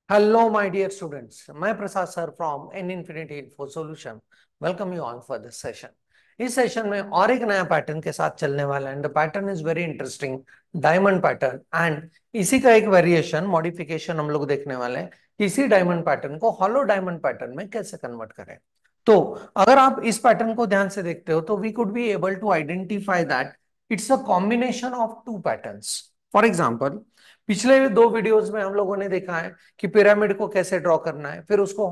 Hello, my dear students. मैं Prasad sir from an infinity info solution welcome you on for this session. इस session में और एक नया पैटर्न के साथ चलने वाला है and the pattern is very interesting, diamond pattern. And इसी का एक वेरिएशन मॉडिफिकेशन हम लोग देखने वाले हैं, इसी डायमंड पैटर्न को हॉलो डायमंड पैटर्न में कैसे कन्वर्ट करें। तो अगर आप इस पैटर्न को ध्यान से देखते हो तो we could be able to identify that it's a combination of two patterns. For example, पिछले दो वीडियोज में हम लोगों ने देखा है कि पिरामिड को कैसे ड्रॉ करना है, फिर उसको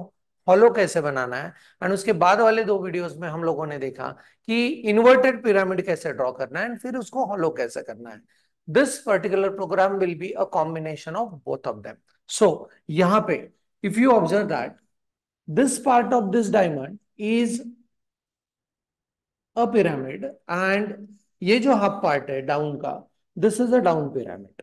हॉलो कैसे बनाना है। एंड उसके बाद वाले दो वीडियोस में हम लोगों ने देखा कि इन्वर्टेड पिरामिड कैसे ड्रॉ करना है एंड फिर उसको हॉलो कैसे करना है। This particular program will be a combination of both of them. So यहाँ पे if you observe that this part of this diamond is a pyramid and ये जो हाफ पार्ट है डाउन का, this is a down pyramid.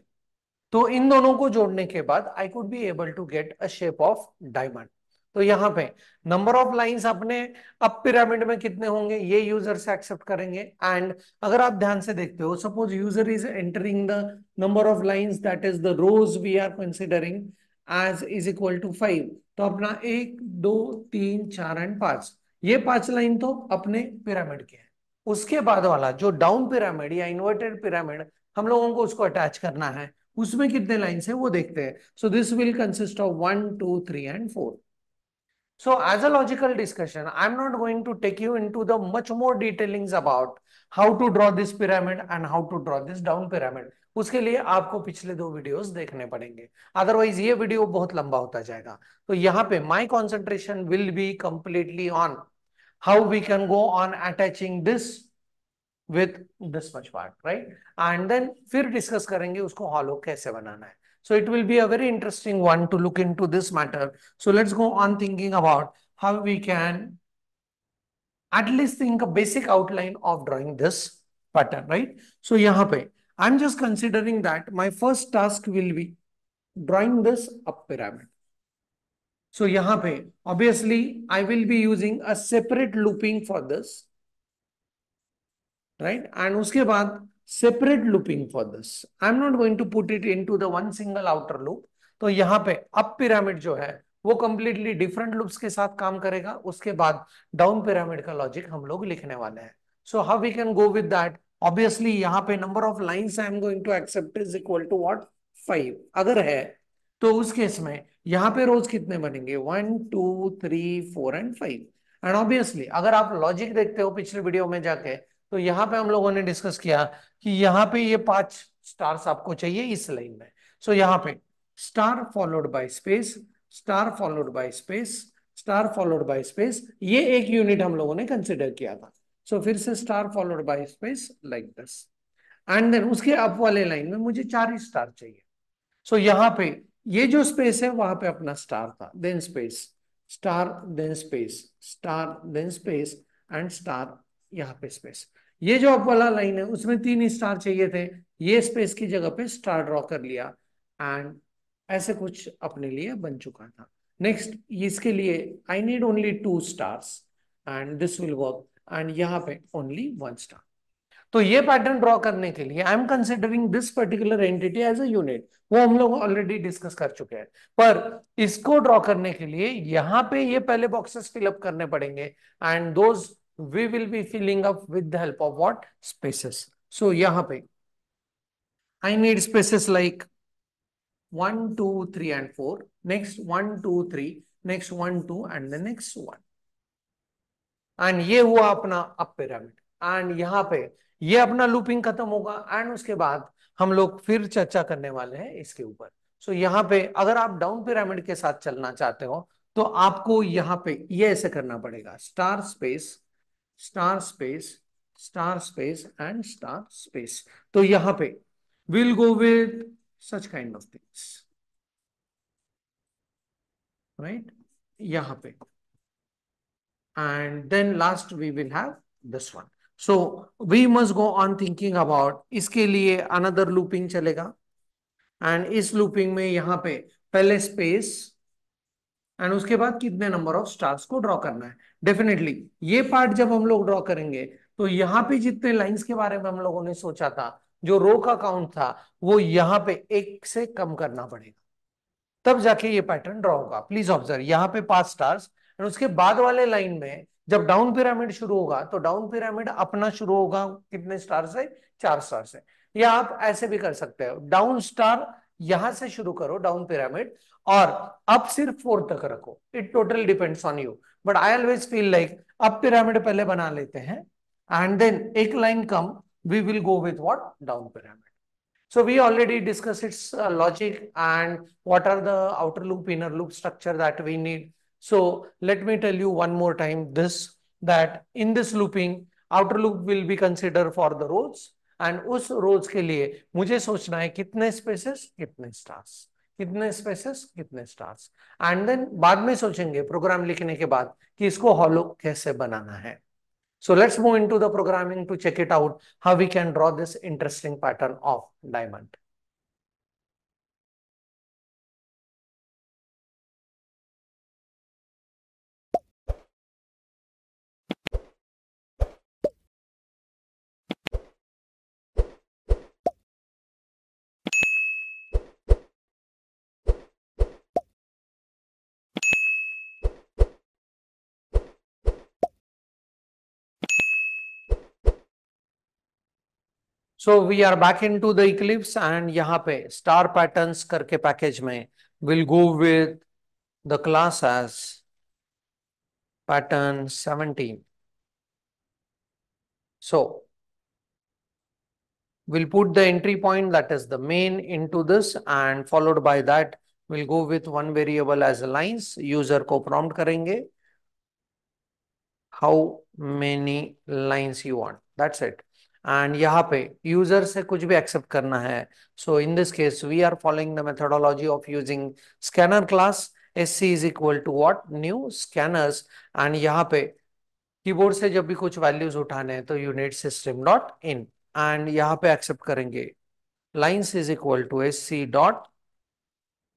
तो इन दोनों को जोड़ने के बाद I could be able to get a shape of diamond. तो यहाँ पे नंबर ऑफ लाइंस अपने अप पिरामिड में कितने होंगे ये यूजर से एक्सेप्ट करेंगे। एंड अगर आप ध्यान से देखते हो, suppose user is entering the number of lines that is the rows we are considering as is equal to 5। तो अपना 1 2 3 4 एंड 5, ये 5 लाइन तो अपने पिरामिड के हैं। उसके बाद वाला जो डाउन पिरामिड या इन्वर्टेड पिरामिड हम लोगों को उसको अटैच करना है, उसमें कितने लाइंस है वो देखते हैं। So this will consist of 1 2 3 and 4। So as a logical discussion, I'm not going to take you into the much more detailings about how to draw this pyramid and how to draw this down pyramid. उसके लिए आपको पिछले दो videos देखने पड़ेंगे, otherwise ये video बहुत लंबा होता जाएगा। तो यहाँ पे my concentration will be completely on how we can go on attaching this with this much part, right? And then फिर डिस्कस करेंगे उसको हॉलो कैसे बनाना है। So it will be a very interesting one to look into this matter. So let's go on thinking about how we can at least think a basic outline of drawing this pattern, right? So यहाँ पे I'm just considering that my first task will be drawing this up pyramid. So यहाँ पे obviously I will be using a separate looping for this, right? And उसके बाद separate looping for this. I'm not going to put it into the one single outer loop. तो यहाँ पे up pyramid जो है वो कंप्लीटली डिफरेंट लूप्स के साथ काम करेगा। उसके बाद डाउन पिरामिड का लॉजिक हम लोग लिखने वाले हैं। So how we can go with that? Obviously यहाँ पे number of lines I am going to accept is equal to what, 5 अगर है तो उस केस में यहाँ पे रोज कितने बनेंगे, 1 2 3 4 एंड 5। एंड ऑब्वियसली अगर आप लॉजिक देखते हो पिछले वीडियो में जाके, तो यहाँ पे हम लोगों ने डिस्कस किया कि यहाँ पे ये 5 स्टार्स आपको चाहिए इस लाइन में। सो यहाँ पे star followed by space, star followed by space, star followed by space, ये एक यूनिट हम लोगों ने कंसिडर किया था। सो फिर से star followed by space like this. And then उसके अप वाले लाइन में मुझे 4 ही स्टार चाहिए। सो यहाँ पे ये जो स्पेस है वहां पे अपना स्टार था, then space, star then space, star then space and star, यहाँ पे स्पेस। ये जो अप वाला लाइन है उसमें 3 स्टार चाहिए थे, ये स्पेस की जगह पे स्टार ड्रॉ कर लिया एंड ऐसे कुछ अपने लिए बन चुका था। नेक्स्ट इसके लिए I need only 2 stars and this will work and यहाँ पे ओनली 1 स्टार। तो ये पैटर्न ड्रॉ करने के लिए I am considering this particular entity as a unit, वो हम लोग ऑलरेडी डिस्कस कर चुके हैं। पर इसको ड्रॉ करने के लिए यहाँ पे ये पहले बॉक्सेस फिलअप करने पड़ेंगे and those we will be filling up with the help of what, spaces. So यहाँ पे I need spaces like 1 2 3 and 4, next 1 2 3, next 1 2 and the next 1। And ये हुआ अपना अप पिरामिड एंड यहाँ पे ये अपना लूपिंग खत्म होगा एंड उसके बाद हम लोग फिर चर्चा करने वाले हैं इसके ऊपर। सो यहाँ पे अगर आप डाउन पिरामिड के साथ चलना चाहते हो तो आपको यहाँ पे ये ऐसे करना पड़ेगा, star space, star space, star space and star space. तो यहाँ पे will go with such kind of things, right? यहाँ पे and then last we will have this one. So we must go on thinking about, इसके लिए another looping चलेगा and इस looping में यहाँ पे पहले space एंड उसके बाद कितने नंबर ऑफ स्टार्स को ड्रॉ करना है। डेफिनेटली ये पार्ट जब हम लोग ड्रॉ करेंगे तो यहाँ पे जितने लाइंस के बारे में हम लोगों ने सोचा था, जो रो का काउंट था, वो यहाँ पे 1 से कम करना पड़ेगा। तब जाके ये पैटर्न ड्रॉ होगा। प्लीज ऑब्जर्व, यहाँ पे 5 स्टार्स, और उसके बाद वाले लाइन में जब डाउन पिरामिड शुरू होगा तो डाउन पिरामिड अपना शुरू होगा कितने स्टार से? 4 स्टार से। या आप ऐसे भी कर सकते हो, डाउन स्टार यहां से शुरू करो डाउन पिरामिड, और अप सिर्फ 4 तक रखो। It total depends on you, but I always feel like up pyramid पहले बना लेते हैं, एंड देन एक लाइन कम, we will go with what? Down pyramid. So we already discussed its logic and what are the outer loop, inner loop structure that we need. So let me tell you one more time this, that in this looping, outer loop will be considered for the rows, and उस rows के लिए मुझे सोचना है कितने spaces, कितने stars, कितने spaces, कितने stars, and then बाद में सोचेंगे प्रोग्राम लिखने के बाद कि इसको hollow कैसे बनाना है. So let's move into the programming to check it out, how we can draw this interesting pattern of diamond. So we are back into the Eclipse, and यहाँ पे star patterns करके पैकेज में will go with the class as pattern 17. So we'll put the entry point, that is the main, into this, and followed by that we'll go with one variable as lines. User को prompt करेंगे how many lines you want, that's it. And यहाँ पे user से कुछ भी accept करना है. So in this case we are following the methodology of using scanner class. sc is equal to what? New scanners. And यहाँ पे keyboard से जब भी कुछ वैल्यूज उठाने हैं तो unit system dot in, and यहाँ पे एक्सेप्ट करेंगे lines is equal to sc dot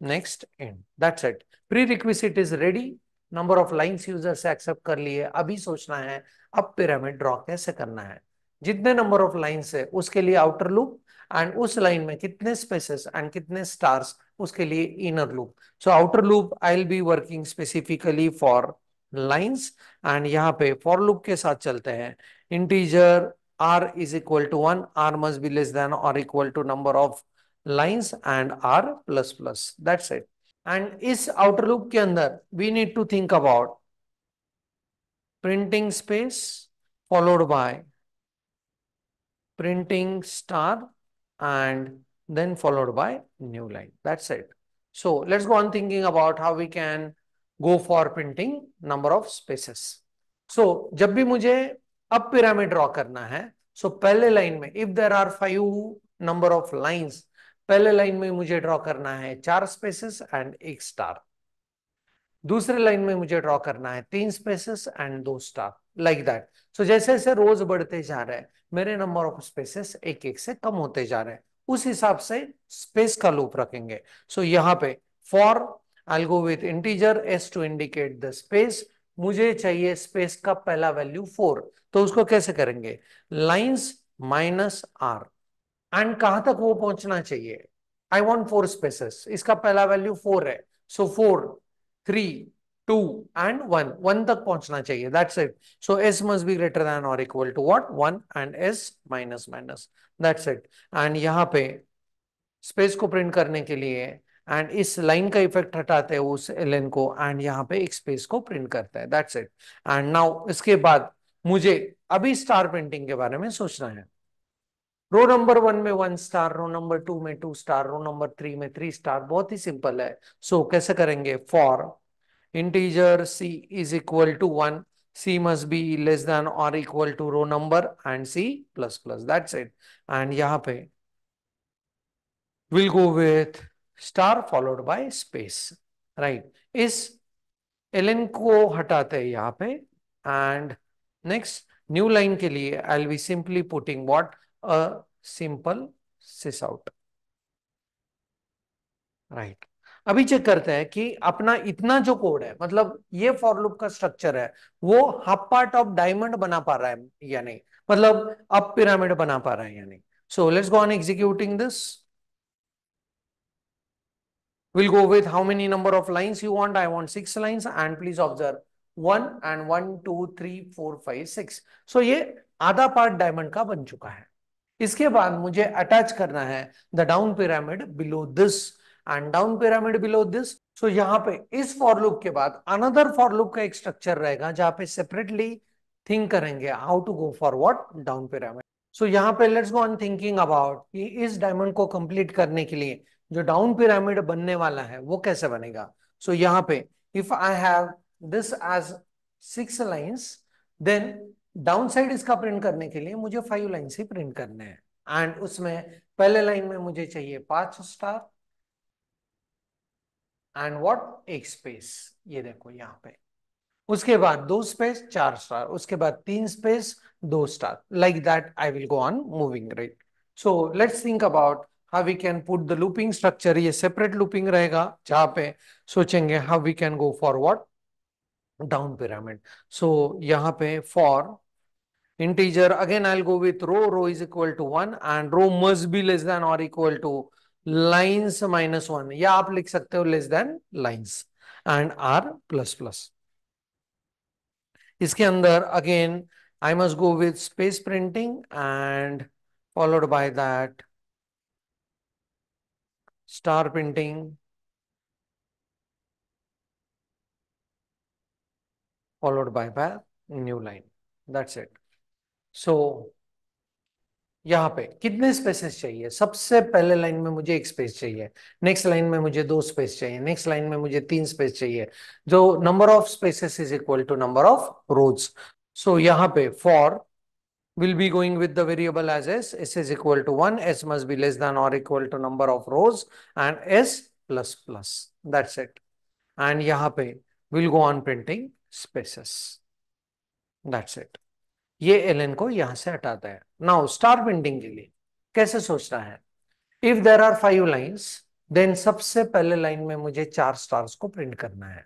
next end. That's it. Prerequisite is ready. Number of lines user से एक्सेप्ट कर लिए, अभी सोचना है अब पिरामिड ड्रॉ कैसे करना है. जितने नंबर ऑफ लाइंस है उसके लिए आउटर लूप, एंड उस लाइन में कितने स्पेसेस एंड कितने स्टार्स उसके लिए inner loop. So outer loop I will be working specifically for lines, and यहाँ पे फॉर लूप के साथ चलते हैं. Integer r is equal to 1, r must be less than or equal to number of lines and r plus plus. That's it. And इस outer loop के अंदर we need to think about printing space followed by printing star and then followed by new line. That's it. So let's go on thinking about how we can go for printing number of spaces. So जब भी मुझे अब pyramid draw करना है, so पहले line में if there are 5 number of lines, पहले line में मुझे ड्रॉ करना है 4 स्पेसेस एंड 1 स्टार. दूसरे लाइन में मुझे ड्रॉ करना है 3 spaces and 2 star, like that. So जैसे जैसे रोज बढ़ते जा रहे हैं मेरे नंबर ऑफ स्पेसेस एक एक से कम होते जा रहे हैं, उस हिसाब से स्पेस का लूप रखेंगे. सो यहाँ पे for I will go with integer S to indicate the space. मुझे चाहिए स्पेस का पहला वैल्यू 4, तो उसको कैसे करेंगे? लाइंस माइनस आर, एंड कहां तक वो पहुंचना चाहिए? आई वॉन्ट 4 स्पेसेस, इसका पहला वैल्यू 4 है, सो 4 3 2 and 1, 1 तक पहुंचना चाहिए. That's it. So s must be greater than or equal to what? 1, and s minus minus. That's it. And यहाँ पे स्पेस को प्रिंट करने के लिए एंड इस लाइन का इफेक्ट हटाते हैं उस ln को, एंड यहाँ पे एक स्पेस को प्रिंट करता है. That's it. एंड नाउ इसके बाद मुझे अभी स्टार प्रिंटिंग के बारे में सोचना है. रो नंबर 1 में 1 स्टार, रो नंबर 2 में 2 स्टार, रो नंबर 3 में 3 स्टार. बहुत ही सिंपल है. सो कैसे करेंगे? For integer c is equal to 1, c must be less than or equal to row number and c plus plus. That's it. And यहाँ पे we'll go with star followed by space, right? इस ln को हटाते हैं यहाँ पे, and next new line के लिए I'll be simply putting what? A simple sys out, right? अभी चेक करते हैं कि अपना इतना जो कोड है, मतलब ये फॉर लूप का स्ट्रक्चर है, वो हाफ पार्ट ऑफ डायमंड बना पा रहा है या नहीं, मतलब अब पिरामिड बना पा रहा है या नहीं. So let's go on executing this. We'll go with how many number of lines you want. I want 6 lines and please observe 1 and 1 2 3 4 5 6. So ये आधा पार्ट डायमंड का बन चुका है। इसके बाद मुझे अटैच करना है the down pyramid below this and down pyramid below this. So यहाँ पे इस फॉर लूप के बाद अनदर फॉर लूप का एक स्ट्रक्चर रहेगा जहां पे सेपरेटली थिंक करेंगे how to go for what down pyramid. So यहाँ पे let's go on thinking about कि इस डायमंड को कंप्लीट करने के लिए जो डाउन पिरामिड बनने वाला है वो कैसे बनेगा। सो यहाँ पे if I have this as 6 lines then down side इसका प्रिंट करने के लिए मुझे 5 लाइन्स ही प्रिंट करने हैं एंड उसमें पहले लाइन में मुझे चाहिए 5 स्टार एंड व्हाट एक स्पेस, ये देखो यहाँ पे। उसके बाद 2 स्पेस 4 स्टार, उसके बाद 3 space 2 star, like that I will go on moving, right. So let's think about how we can put the looping structure. ये सेपरेट लूपिंग रहेगा जहां पे सोचेंगे how we can go for what down pyramid. So यहाँ पे for integer again I'll go with row is equal to 1 and row must be less than or equal to lines minus 1, या आप लिख सकते हो less than lines and r plus plus। इसके अंदर again I must go with space printing and followed by that star printing followed by new line, that's it। So यहाँ पे कितने स्पेसेस चाहिए? सबसे पहले लाइन में मुझे एक स्पेस चाहिए, नेक्स्ट लाइन में मुझे 2 स्पेस चाहिए, नेक्स्ट लाइन में मुझे 3 स्पेस चाहिए। जो number of spaces is equal to number of rows. सो यहाँ पे for will be going with the variable as S is equal to 1, S must be less than और equal to number of rows and S plus plus, that's it. And यहाँ पे will go on printing spaces, that's it. ये LN को यहां से हटाता है। Now star printing के लिए कैसे सोचना है? If there are 5 lines then सबसे पहले लाइन में मुझे 4 स्टार्स को प्रिंट करना है।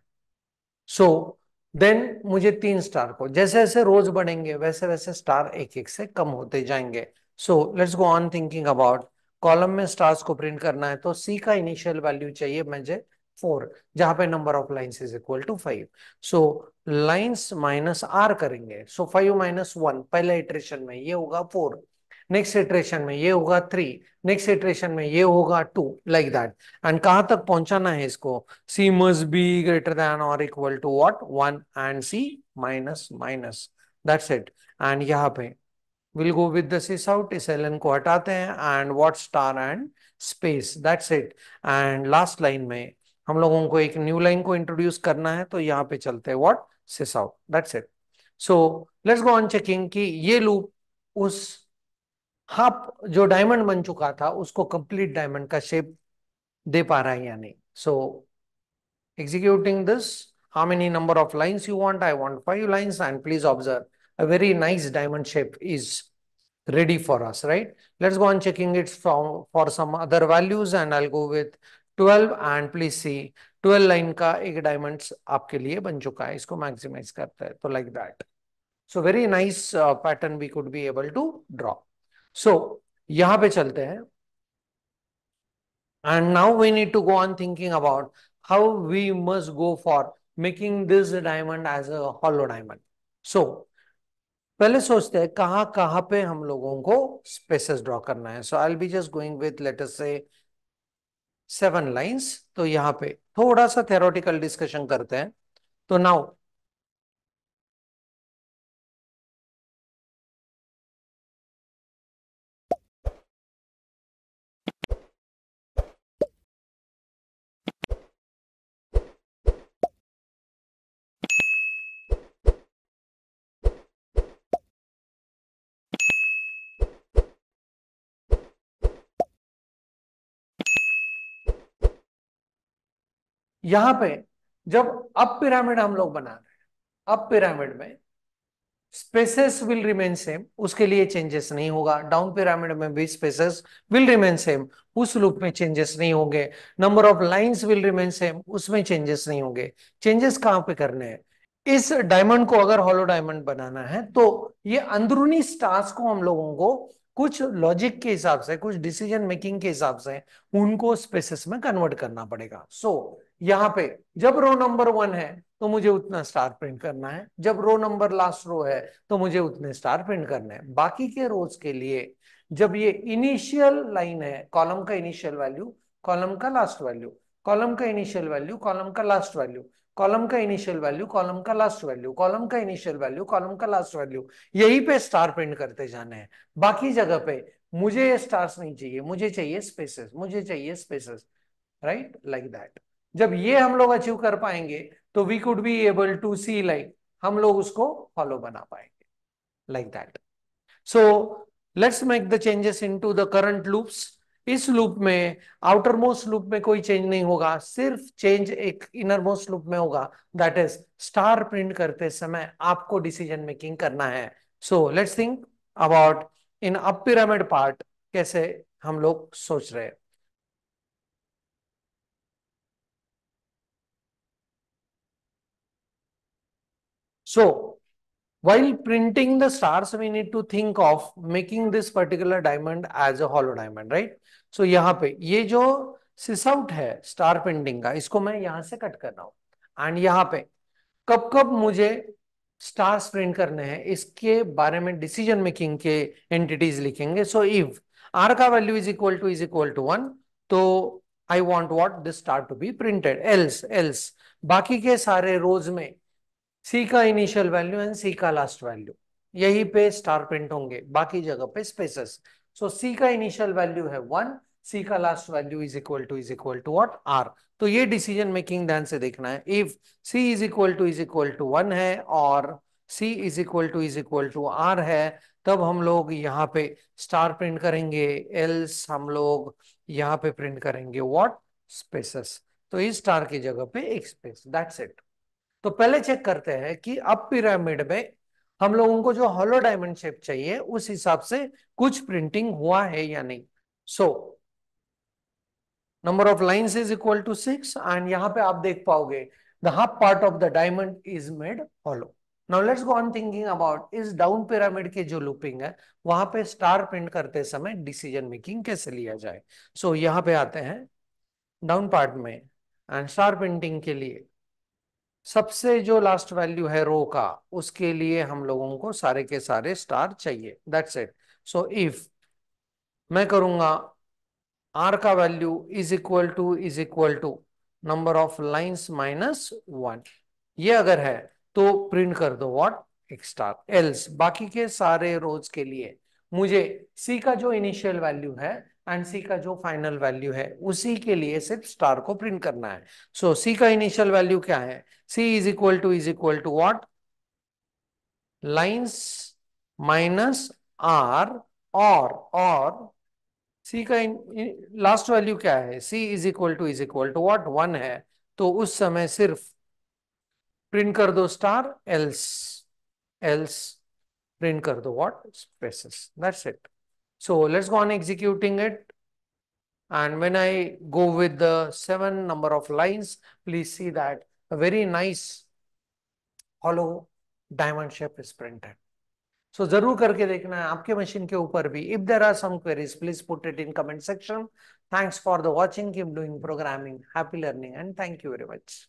सो देन मुझे 3 स्टार को, जैसे जैसे रोज बढ़ेंगे वैसे वैसे स्टार एक एक से कम होते जाएंगे। So let's go on thinking about column में स्टार्स को प्रिंट करना है तो सी का इनिशियल वैल्यू चाहिए मुझे 4, जहां पे number of lines is equal to 5। So lines minus R करेंगे। सो 5 माइनस 1 पहले इटरेशन में ये होगा 4, नेक्स्ट इटरेशन में ये होगा 3, नेक्स्ट इटरेशन में ये होगा 2, लाइक दैट। एंड कहां तक पहुंचाना है इसको? C must be greater than और equal to what 1 and C minus minus, that's it. And यहाँ पे we'll go with the sys out, इस ln को हटाते हैं and what star and space, that's it। and last line में हम लोगों को एक न्यू लाइन को इंट्रोड्यूस करना है तो यहाँ पे चलते हैं what sys out, that's it। so let's go on checking कि ये लूप उस हाफ जो डायमंड बन चुका था उसको कंप्लीट डायमंड का शेप दे पा रहा है या नहीं। so executing this, how many number of lines you want? I want 5 lines and please observe a very nice diamond shape is ready for us, right? Let's go on checking it for some other values and I'll go with 12 and please see 12 line का एक diamonds आपके लिए बन चुका है। इसको maximise करते हैं तो like that. So very nice pattern we could be able to draw. So यहाँ पे चलते हैं and now we need to go on thinking about how we must go for making this diamond as a hollow diamond। so पहले सोचते हैं कहां कहां पे हम लोगों को स्पेसेस ड्रॉ करना है। So I will be just going with let us say 7 lines. तो यहाँ पे थोड़ा सा थ्योरेटिकल डिस्कशन करते हैं। तो नाउ यहां पे जब अप पिरामिड हम लोग बना रहे हैं, अप पिरामिड में स्पेसेस विल रिमेन सेम, उसके लिए चेंजेस नहीं होगा। डाउन पिरामिड में भी स्पेसेस विल रिमेन सेम, उस लूप में चेंजेस नहीं होंगे। Number of lines will remain same, उसमें चेंजेस नहीं होंगे। चेंजेस कहां पे करने हैं? इस डायमंड को अगर हॉलो डायमंड बनाना है तो ये अंदरूनी स्टार्स को हम लोगों को कुछ लॉजिक के हिसाब से, कुछ डिसीजन मेकिंग के हिसाब से उनको स्पेसेस में कन्वर्ट करना पड़ेगा। सो यहाँ पे जब रो नंबर 1 है तो मुझे उतना स्टार प्रिंट करना है, जब रो नंबर लास्ट रो है तो मुझे उतने स्टार प्रिंट करने हैं। बाकी के रोज के लिए जब ये इनिशियल लाइन है, कॉलम का इनिशियल वैल्यू, कॉलम का लास्ट वैल्यू, कॉलम का इनिशियल वैल्यू, कॉलम का लास्ट वैल्यू, कॉलम का इनिशियल वैल्यू, कॉलम का लास्ट वैल्यू, कॉलम का इनिशियल वैल्यू, कॉलम का लास्ट वैल्यू, यही पे स्टार प्रिंट करते जाने हैं। बाकी जगह पे मुझे ये स्टार्स नहीं चाहिए, मुझे चाहिए स्पेसेस, मुझे चाहिए स्पेसेस, राइट, लाइक दैट। जब ये हम लोग अचीव कर पाएंगे तो we could be able to see, like हम लोग उसको फॉलो बना पाएंगे, like that. So let's make the changes into the current loops. इस लूप में, आउटर मोस्ट लूप में कोई चेंज नहीं होगा, सिर्फ चेंज एक इनर मोस्ट लूप में होगा, दैट इज स्टार प्रिंट करते समय आपको डिसीजन मेकिंग करना है। सो let's think about in up pyramid part कैसे हम लोग सोच रहे हैं। So while printing the stars, we need to think of making this particular diamond as a hollow diamond, right? So यहाँ पे ये जो सिस आउट है स्टार प्रिंटिंग का, इसको मैं यहां से कट कर रहा हूं। एंड यहाँ पे कब कब मुझे स्टार्स प्रिंट करने हैं इसके बारे में डिसीजन मेकिंग के एंटिटीज लिखेंगे। सो इफ आर का वैल्यू इज इक्वल टू 1, तो I want what this star to be printed. Else बाकी के सारे रोज में सी का इनिशियल वैल्यू एंड सी का लास्ट वैल्यू, यही पे स्टार प्रिंट होंगे, बाकी जगह पे स्पेसेस। सो सी का इनिशियल वैल्यू है 1, सी का last value is equal to what, R. तो ये डिसीजन मेकिंग ध्यान से देखना है। If C is equal to 1 है और C is equal to R है, तब हम लोग यहाँ पे स्टार प्रिंट करेंगे, एल्स हम लोग यहाँ पे प्रिंट करेंगे व्हाट, स्पेसेस। तो इस स्टार की जगह पे एक स्पेस, दैट्स इट। तो पहले चेक करते हैं कि अब पिरामिड में हम लोगों को जो हॉलो डायमंड शेप चाहिए उस हिसाब से कुछ प्रिंटिंग हुआ है या नहीं। So number of lines is equal to 6 and यहां पे आप देख पाओगे the half part of the diamond is made hollow. Now let's go on thinking about इस डाउन पिरामिड की जो लूपिंग है वहां पे स्टार प्रिंट करते समय डिसीजन मेकिंग कैसे लिया जाए। सो यहाँ पे आते हैं डाउन पार्ट में एंड स्टार प्रिंटिंग के लिए सबसे जो लास्ट वैल्यू है रो का, उसके लिए हम लोगों को सारे के सारे स्टार चाहिए, दैट्स इट। सो इफ मैं करूंगा आर का value is equal to number of lines minus 1, ये अगर है तो प्रिंट कर दो व्हाट, एक स्टार। एल्स बाकी के सारे रोज के लिए मुझे सी का जो इनिशियल वैल्यू है एंड सी का जो फाइनल वैल्यू है उसी के लिए सिर्फ स्टार को प्रिंट करना है। सो सी का इनिशियल वैल्यू क्या है, C is equal to what, lines minus R, और सी का लास्ट वैल्यू क्या है, C is equal to what, 1 है, तो उस समय सिर्फ प्रिंट कर दो स्टार, एल्स एल्स प्रिंट कर दो what, spaces, that's it. So let's go on executing it. And when I go with the 7 number of lines, please see that a very nice hollow diamond shape is printed. So जरूर करके देखना है आपके machine के ऊपर भी. If there are some queries, please put it in comment section. Thanks for the watching. Keep doing programming. Happy learning and thank you very much.